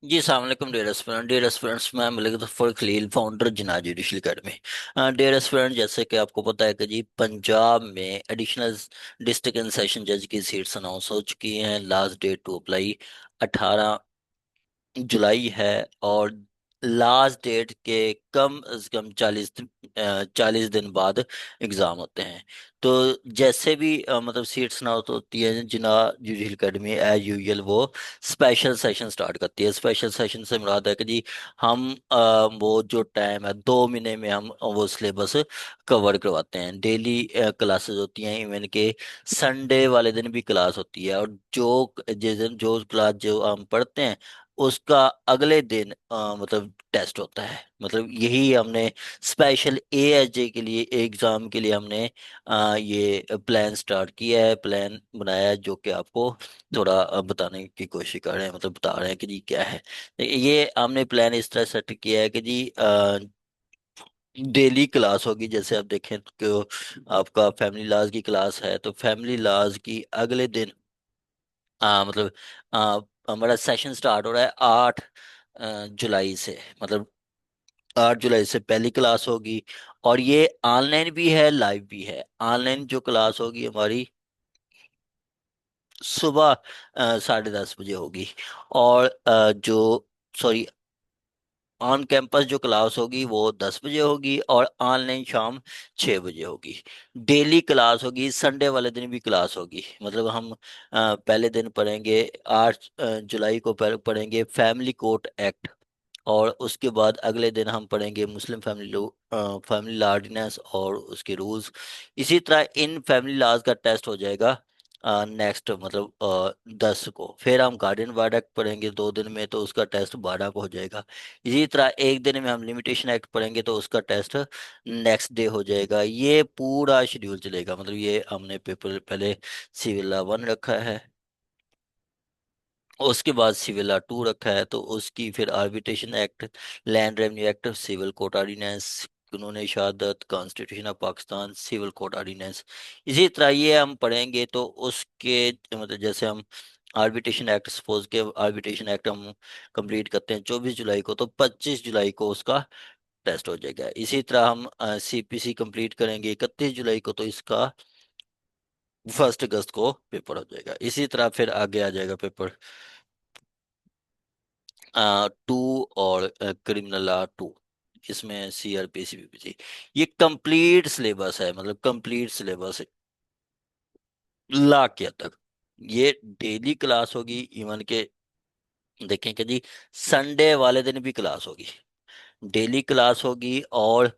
जी अस्सलाम वालेकुम dear aspirants. मैं मलिक ज़फ़र खलील, फाउंडर जिना जुडिशल अकेडमी। डियर एस्पिरेंट, जैसे कि आपको पता है कि जी पंजाब में एडिशनल डिस्ट्रिक्ट एंड सेशन जज की सीट्स अनाउंस हो चुकी हैं। लास्ट डेट टू अप्लाई 18 जुलाई है। और लास्ट डेट के कम अज कम 40 दिन बाद एग्ज़ाम होते हैं। तो जैसे भी मतलब सीट्स ना होती है, जिना जुडिशल अकेडमी एज यूजुअल वो स्पेशल सेशन स्टार्ट करती है। स्पेशल सेशन से मुराद है कि जी हम वो जो टाइम है 2 महीने में हम वो सिलेबस कवर करवाते हैं। डेली क्लासेस होती हैं, इवन के संडे वाले दिन भी क्लास होती है। और जिस दिन जो क्लास जो हम पढ़ते हैं उसका अगले दिन मतलब टेस्ट होता है। मतलब यही हमने स्पेशल एएसजे के लिए एग्जाम के लिए हमने ये प्लान स्टार्ट किया है, प्लान बनाया है, जो कि आपको थोड़ा बताने की कोशिश कर रहे हैं, मतलब बता रहे हैं कि जी क्या है। ये हमने प्लान इस तरह सेट किया है कि जी डेली क्लास होगी। जैसे आप देखें तो आपका फैमिली लॉज की क्लास है, तो फैमिली लॉज की अगले दिन मतलब आ, हमारा सेशन स्टार्ट हो रहा है 8 जुलाई से। मतलब 8 जुलाई से पहली क्लास होगी। और ये ऑनलाइन भी है, लाइव भी है। ऑनलाइन जो क्लास होगी हमारी सुबह 10:30 बजे होगी। और जो सॉरी ऑन कैंपस जो क्लास होगी वो 10 बजे होगी, और ऑनलाइन शाम 6 बजे होगी। डेली क्लास होगी, संडे वाले दिन भी क्लास होगी। मतलब हम पहले दिन पढ़ेंगे 8 जुलाई को पढ़ेंगे फैमिली कोर्ट एक्ट। और उसके बाद अगले दिन हम पढ़ेंगे मुस्लिम फैमिली लॉ ऑर्डिनेंस और उसके रूल्स। इसी तरह इन फैमिली लॉज का टेस्ट हो जाएगा नेक्स्ट, मतलब 10 को। फिर हम गार्डियन वार्ड एक्ट पढ़ेंगे 2 दिन में, तो उसका टेस्ट 12 को हो जाएगा। इसी तरह एक दिन में हम लिमिटेशन एक्ट पढ़ेंगे, तो उसका टेस्ट नेक्स्ट डे हो जाएगा। ये पूरा शेड्यूल चलेगा। मतलब ये हमने पेपर पहले सिविल लॉ 1 रखा है, उसके बाद सिविल लॉ 2 रखा है, तो उसकी फिर arbitration act, land revenue act, civil court ordinance, कानून शहादत, constitution of Pakistan, civil court ordinance. इसी तरह ये हम पढ़ेंगे, तो उसके मतलब जैसे हम आर्बिट्रेशन एक्ट, सपोज के आर्बिट्रेशन एक्ट हम कंप्लीट करते हैं 24 जुलाई को, तो 25 जुलाई को उसका टेस्ट हो जाएगा। इसी तरह हम सीपीसी कंप्लीट करेंगे 31 जुलाई को, तो इसका 1 अगस्त को पेपर हो जाएगा। इसी तरह फिर आगे आ जाएगा पेपर 2 और क्रिमिनल लॉ 2। इसमें सीआरपी सीपीसी, ये कंप्लीट सिलेबस है। मतलब कंप्लीट सिलेबस है ला के तक। ये डेली क्लास होगी, इवन के देखें कि जी संडे वाले दिन भी क्लास होगी। डेली क्लास होगी, और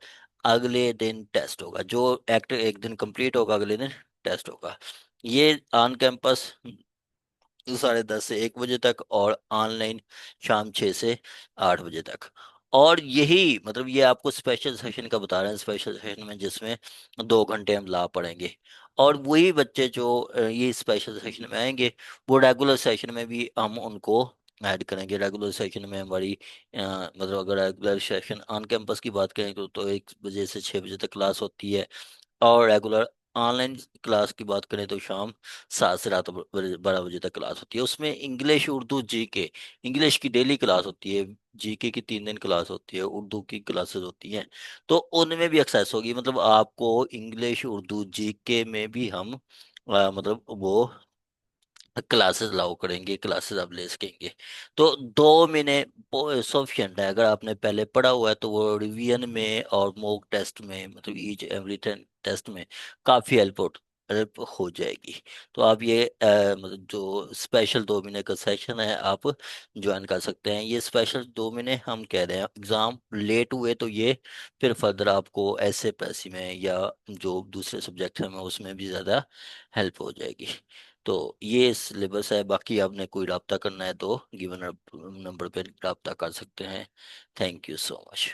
अगले दिन टेस्ट होगा। जो एक्ट एक दिन कंप्लीट होगा, अगले दिन टेस्ट होगा। ये ऑन कैंपस 10:30 से 1 बजे तक, और ऑनलाइन शाम 6 से 8 बजे तक। और यही मतलब ये आपको स्पेशल सेशन का बता रहे हैं, स्पेशल सेशन में जिसमें 2 घंटे हम ला पढ़ेंगे। और वही बच्चे जो ये स्पेशल सेशन में आएंगे, वो रेगुलर सेशन में भी हम उनको ऐड करेंगे। रेगुलर सेशन में हमारी मतलब अगर रेगुलर सेशन ऑन कैंपस की बात करें तो 1 बजे से 6 बजे तक क्लास होती है। और रेगुलर ऑनलाइन क्लास की बात करें तो शाम 7 से रात 12 बजे तक क्लास होती है। उसमें इंग्लिश, उर्दू, जीके। इंग्लिश की डेली क्लास होती है, जीके की 3 दिन क्लास होती है, उर्दू की क्लासेस होती हैं। तो उनमें भी एक्सेस होगी। मतलब आपको इंग्लिश, उर्दू, जीके में भी हम मतलब वो क्लासेस अलाउ करेंगे, क्लासेस आप ले सकेंगे। तो 2 महीने सफिशिएंट है। अगर आपने पहले पढ़ा हुआ है तो वो रिवीजन में और मॉक टेस्ट में, मतलब ईच एवरी टेस्ट में काफ़ी हेल्प हो जाएगी। तो आप ये मतलब जो स्पेशल 2 महीने का सेशन है आप ज्वाइन कर सकते हैं। ये स्पेशल 2 महीने हम कह रहे हैं, एग्ज़ाम लेट हुए तो ये फिर फर्दर आपको ऐसे पैसे में या जो दूसरे सब्जेक्ट हैं उसमें भी ज़्यादा हेल्प हो जाएगी। तो ये सिलेबस है। बाकी आपने कोई रब्ता करना है तो गिवन नंबर पे रब्ता कर सकते हैं। Thank you so much.